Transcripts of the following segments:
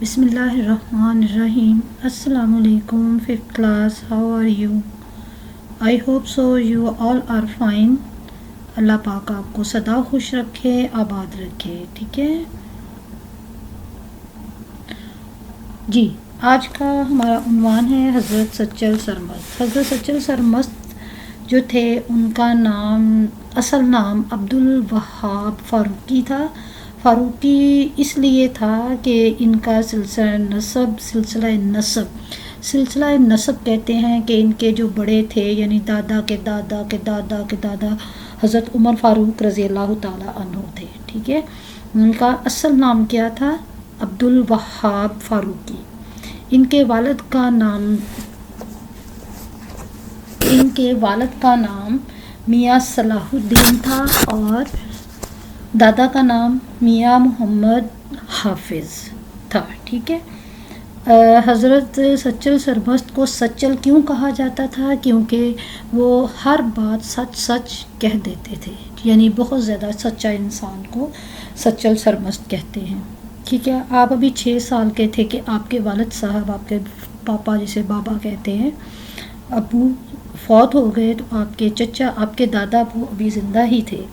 بسم اللہ الرحمن الرحیم. السلام علیکم. 5th class, how are you? I hope so you all are fine. اللہ پاک آپ کو سدا خوش رکھے, آباد رکھے. ٹھیک ہے جی. آج کا ہمارا عنوان ہے حضرت سچل سرمست. حضرت سچل سرمست جو تھے ان کا نام, اصل نام عبدالوہاب فاروقی تھا. فاروقی اس لیے تھا کہ ان کا سلسلہ نسب کہتے ہیں کہ ان کے جو بڑے تھے, یعنی دادا کے دادا کے دادا کے دادا حضرت عمر فاروق رضی اللہ تعالی عنہ تھے. ٹھیک ہے, ان کا اصل نام کیا تھا؟ عبدالوہاب فاروقی. ان کے والد کا نام میاں صلاح الدین تھا اور دادا کا نام میاں محمد حافظ تھا. ٹھیک ہے. حضرت سچل سرمست کو سچل کیوں کہا جاتا تھا؟ کیونکہ وہ ہر بات سچ کہہ دیتے تھے, یعنی بہت زیادہ سچا انسان کو سچل سرمست کہتے ہیں. ٹھیک ہے. آپ ابھی 6 سال کے تھے کہ آپ کے والد صاحب, آپ کے پاپا جسے بابا کہتے ہیں, ابو فوت ہو گئے. تو آپ کے چچا, آپ کے دادا ابو ابھی زندہ ہی تھے.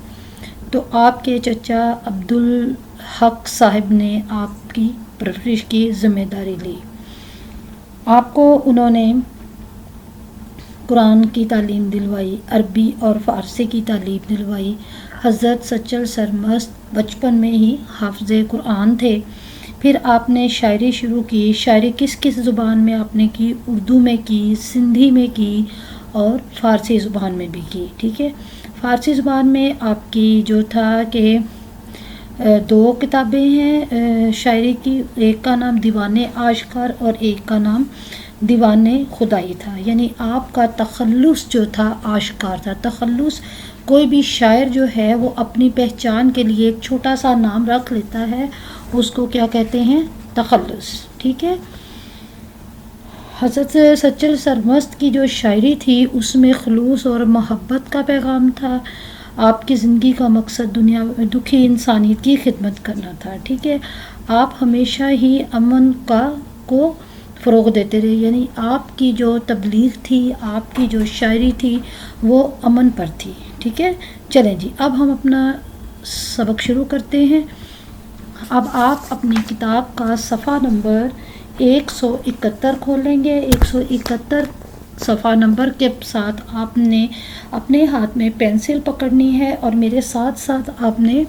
تو آپ کے چچا عبدالحق صاحب نے آپ کی پرورش کی ذمہ داری لی. آپ کو انہوں نے قرآن کی تعلیم دلوائی, عربی اور فارسی کی تعلیم دلوائی. حضرت سچل سرمست بچپن میں ہی حافظ قرآن تھے. پھر آپ نے شاعری شروع کی. شاعری کس زبان میں آپ نے کی؟ اردو میں کی, سندھی میں کی اور فارسی زبان میں بھی کی. ٹھیک ہے. فارسی زبان میں آپ کی جو تھا کہ 2 کتابیں ہیں شاعری کی. ایک کا نام دیوان آشکار اور ایک کا نام دیوان خدائی تھا. یعنی آپ کا تخلص جو تھا آشکار تھا. تخلص, کوئی بھی شاعر جو ہے وہ اپنی پہچان کے لیے ایک چھوٹا سا نام رکھ لیتا ہے, اس کو کیا کہتے ہیں؟ تخلص. ٹھیک ہے. حضرت سچل سرمست کی جو شاعری تھی اس میں خلوص اور محبت کا پیغام تھا. آپ کی زندگی کا مقصد دنیا دکھی انسانیت کی خدمت کرنا تھا. ٹھیک ہے. آپ ہمیشہ ہی امن کو فروغ دیتے رہے, یعنی آپ کی جو تبلیغ تھی, آپ کی جو شاعری تھی وہ امن پر تھی. ٹھیک ہے. چلیں جی, اب ہم اپنا سبق شروع کرتے ہیں. اب آپ اپنی کتاب کا صفحہ نمبر 171 کھولیں گے. 171 صفحہ نمبر کے ساتھ آپ نے اپنے ہاتھ میں پینسل پکڑنی ہے اور میرے ساتھ آپ نے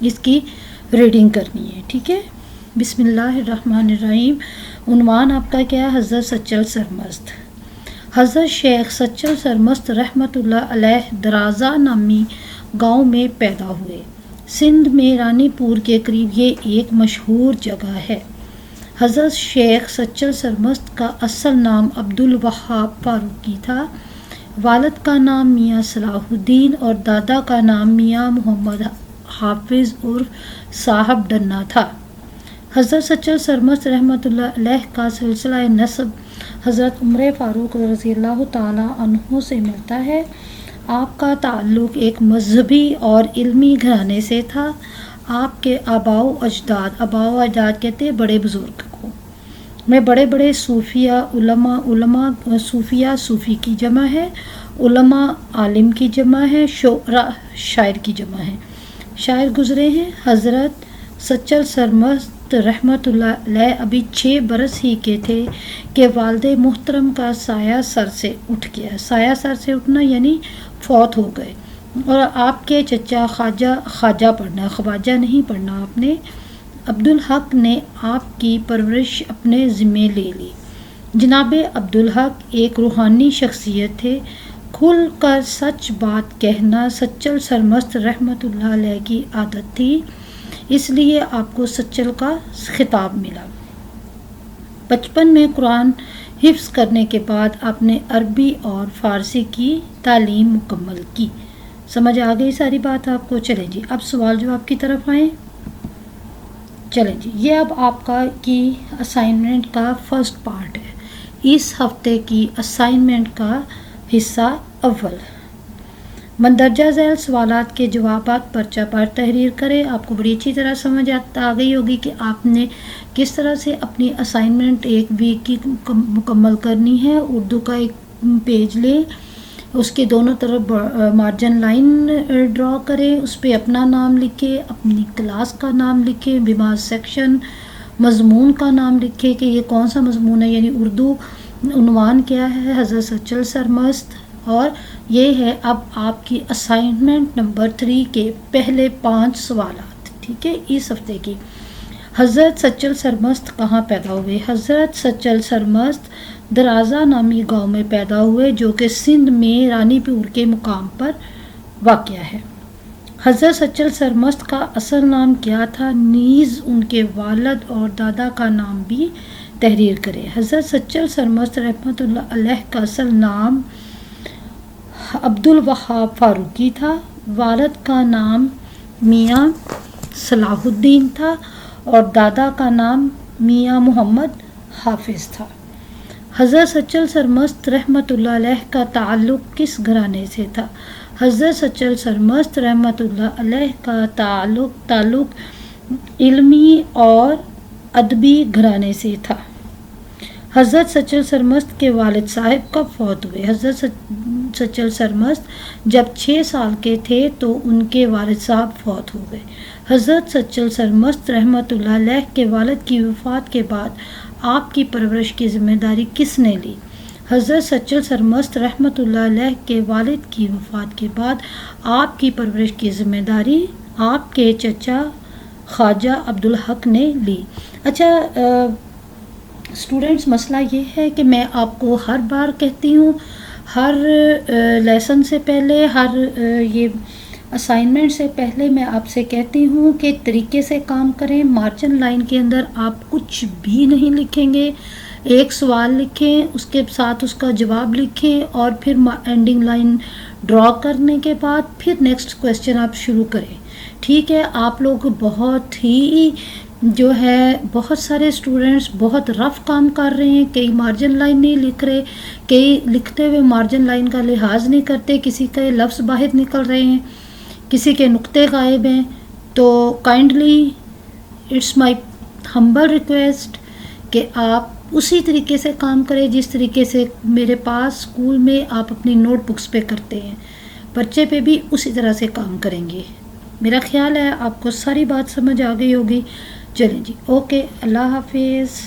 اس کی ریڈنگ کرنی ہے. ٹھیک ہے. بسم اللہ الرحمن الرحیم. عنوان آپ کا کیا ہے؟ حضرت سچل سرمست. حضرت شیخ سچل سرمست رحمۃ اللہ علیہ درازہ نامی گاؤں میں پیدا ہوئے. سندھ میں رانی پور کے قریب یہ ایک مشہور جگہ ہے. حضرت شیخ سچل سرمست کا اصل نام عبدالوہاب فاروقی تھا. والد کا نام میاں صلاح الدین اور دادا کا نام میاں محمد حافظ عرف صاحب ڈنہ تھا. حضرت سچل سرمست رحمۃ اللہ علیہ کا سلسلہ نسب حضرت عمر فاروق رضی اللہ تعالی عنہ سے ملتا ہے. آپ کا تعلق ایک مذہبی اور علمی گھرانے سے تھا. آپ کے آباء و اجداد کہتے ہیں بڑے بزرگ کو, میں بڑے صوفیہ علماء صوفی کی جمع ہے, علماء عالم کی جمع ہے, شعراء شاعر کی جمع ہے. شاعر گزرے ہیں. حضرت سچل سرمست رحمۃ اللہ علیہ ابھی 6 برس ہی کے تھے کہ والد محترم کا سایہ سر سے اٹھ گیا. سایہ سر سے اٹھنا یعنی فوت ہو گئے. اور آپ کے چچا خواجہ پڑھنا, خواجہ نہیں پڑھنا آپ نے, عبدالحق نے آپ کی پرورش اپنے ذمے لے لی. جناب عبدالحق ایک روحانی شخصیت تھے. کھل کر سچ بات کہنا سچل سرمست رحمۃ اللہ علیہ کی عادت تھی, اس لیے آپ کو سچل کا خطاب ملا. بچپن میں قرآن حفظ کرنے کے بعد آپ نے عربی اور فارسی کی تعلیم مکمل کی. سمجھ آ گئی ساری بات آپ کو؟ چلیں جی, اب سوال جواب کی طرف آئیں. چلیں جی, یہ اب آپ کی اسائنمنٹ کا فرسٹ پارٹ ہے. اس ہفتے کی اسائنمنٹ کا حصہ اول. مندرجہ ذیل سوالات کے جوابات پرچہ پر تحریر کریں۔ آپ کو بڑی اچھی طرح سمجھ آ گئی ہوگی کہ آپ نے کس طرح سے اپنی اسائنمنٹ ایک ویک کی مکمل کرنی ہے۔ اردو کا ایک پیج لیں، اس کے دونوں طرف مارجن لائن ڈرا کریں، اس پہ اپنا نام لکھیں، اپنی کلاس کا نام لکھیں، بیمار سیکشن، مضمون کا نام لکھیں کہ یہ کون سا مضمون ہے، یعنی اردو عنوان کیا ہے، حضرت سچل سرمست۔ اور یہ ہے اب آپ کی اسائنمنٹ نمبر 3 کے پہلے 5 سوالات، ٹھیک ہے، اس ہفتے کی۔ حضرت سچل سرمست کہاں پیدا ہوئے؟ حضرت سچل سرمست درازہ نامی گاؤں میں پیدا ہوئے جو کہ سندھ میں رانی پور کے مقام پر واقع ہے۔ حضرت سچل سرمست کا اصل نام کیا تھا؟ نیز ان کے والد اور دادا کا نام بھی تحریر کرے۔ حضرت سچل سرمست رحمۃ اللہ علیہ کا اصل نام عبدالوہاب فاروقی تھا، والد کا نام میاں صلاح الدین تھا اور دادا کا نام میاں محمد حافظ تھا۔ حضرت سچل سرمست رحمۃ اللہ علیہ کا تعلق کس گھرانے سے تھا؟ حضرت سچل سرمست رحمۃ اللہ علیہ کا تعلق علمی اور ادبی گھرانے سے تھا۔ حضرت سچل سرمست کے والد صاحب کب فوت ہوئے؟ حضرت سچل سرمست جب 6 سال کے تھے تو ان کے والد صاحب فوت ہو گئے۔ حضرت سچل سرمست رحمۃ اللہ علیہ کے والد کی وفات کے بعد آپ کی پرورش کی ذمہ داری کس نے لی؟ حضرت سچل سرمست رحمۃ اللہ علیہ کے والد کی وفات کے بعد آپ کی پرورش کی ذمہ داری آپ کے چچا خواجہ عبدالحق نے لی۔ اچھا اسٹوڈنٹس، مسئلہ یہ ہے کہ میں آپ کو ہر بار کہتی ہوں، ہر لیسن سے پہلے، ہر یہ اسائنمنٹ سے پہلے میں آپ سے کہتی ہوں کہ طریقے سے کام کریں۔ مارجن لائن کے اندر آپ کچھ بھی نہیں لکھیں گے، ایک سوال لکھیں، اس کے ساتھ اس کا جواب لکھیں اور پھر اینڈنگ لائن ڈرا کرنے کے بعد پھر نیکسٹ کویسچن آپ شروع کریں، ٹھیک ہے۔ آپ لوگ بہت ہی جو ہے بہت سارے اسٹوڈنٹس بہت رف کام کر رہے ہیں، کئی مارجن لائن نہیں لکھ رہے، کئی لکھتے ہوئے مارجن لائن کا لحاظ نہیں کرتے، کسی کے لفظ باہر نکل رہے ہیں، کسی کے نقطے غائب ہیں۔ تو kindly it's my humble request کہ آپ اسی طریقے سے کام کریں جس طریقے سے میرے پاس اسکول میں آپ اپنی نوٹ بکس پہ کرتے ہیں، پرچے پہ بھی اسی طرح سے کام کریں گے۔ میرا خیال ہے آپ کو ساری بات سمجھ آ گئی ہوگی۔ چلیں جی، اوکے، اللہ حافظ۔